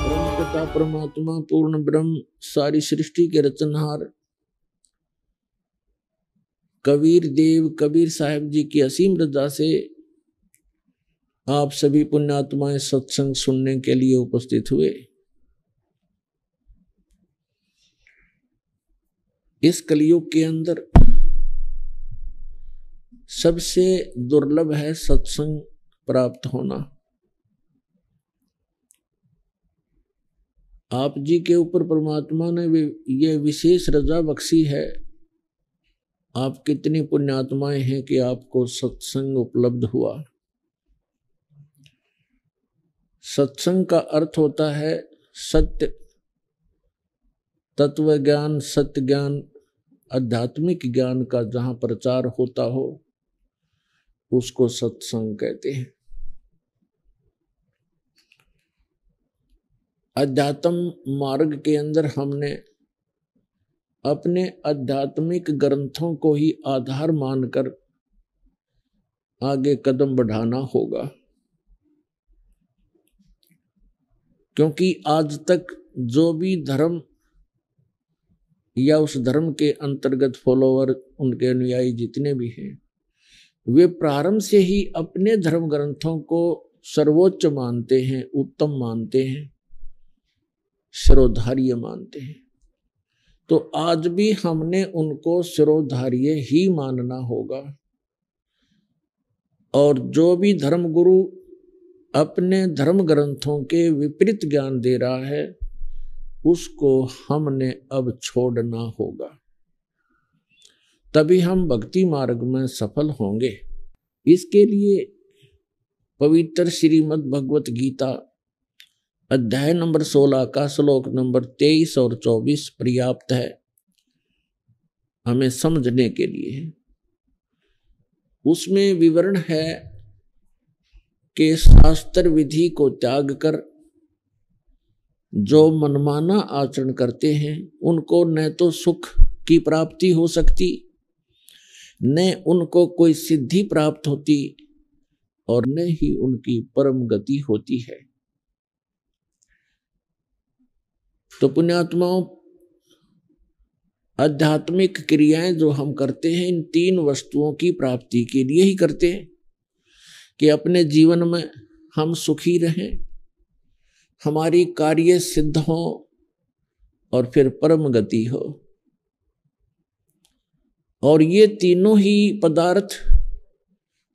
परमपिता परमात्मा पूर्ण ब्रह्म सारी सृष्टि के रचनहार कबीर देव कबीर साहब जी की असीम रजा से आप सभी पुण्यात्माएं सत्संग सुनने के लिए उपस्थित हुए। इस कलयुग के अंदर सबसे दुर्लभ है सत्संग प्राप्त होना। आप जी के ऊपर परमात्मा ने ये विशेष रजा बख्शी है। आप कितनी पुण्यात्माएं हैं कि आपको सत्संग उपलब्ध हुआ। सत्संग का अर्थ होता है सत्य, तत्व ज्ञान, सत्य ज्ञान, आध्यात्मिक ज्ञान का जहां प्रचार होता हो उसको सत्संग कहते हैं। अध्यात्म मार्ग के अंदर हमने अपने आध्यात्मिक ग्रंथों को ही आधार मानकर आगे कदम बढ़ाना होगा, क्योंकि आज तक जो भी धर्म या उस धर्म के अंतर्गत फॉलोवर, उनके अनुयायी जितने भी हैं, वे प्रारंभ से ही अपने धर्म ग्रंथों को सर्वोच्च मानते हैं, उत्तम मानते हैं, शिरोधार्य मानते हैं। तो आज भी हमने उनको शिरोधार्य ही मानना होगा। और जो भी धर्मगुरु अपने धर्म ग्रंथों के विपरीत ज्ञान दे रहा है उसको हमने अब छोड़ना होगा, तभी हम भक्ति मार्ग में सफल होंगे। इसके लिए पवित्र श्रीमद् भगवत गीता अध्याय नंबर 16 का श्लोक नंबर 23 और 24 पर्याप्त है हमें समझने के लिए। उसमें विवरण है कि शास्त्र विधि को त्याग कर जो मनमाना आचरण करते हैं उनको न तो सुख की प्राप्ति हो सकती, न उनको कोई सिद्धि प्राप्त होती, और न ही उनकी परम गति होती है। तो पुण्यात्माओं, आध्यात्मिक क्रियाएं जो हम करते हैं इन तीन वस्तुओं की प्राप्ति के लिए ही करते हैं कि अपने जीवन में हम सुखी रहें, हमारी कार्य सिद्ध हो और फिर परम गति हो। और ये तीनों ही पदार्थ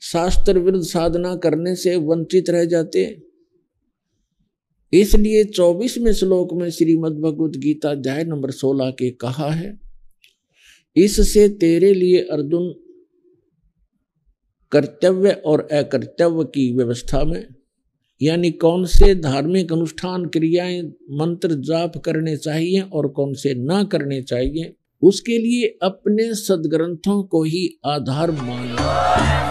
शास्त्र विरुद्ध साधना करने से वंचित रह जाते हैं। इसलिए 24वें श्लोक में श्रीमद् भगवत गीता अध्याय नंबर 16 के कहा है, इससे तेरे लिए अर्जुन कर्तव्य और अकर्तव्य की व्यवस्था में, यानी कौन से धार्मिक अनुष्ठान क्रियाएं मंत्र जाप करने चाहिए और कौन से ना करने चाहिए, उसके लिए अपने सदग्रंथों को ही आधार मानना।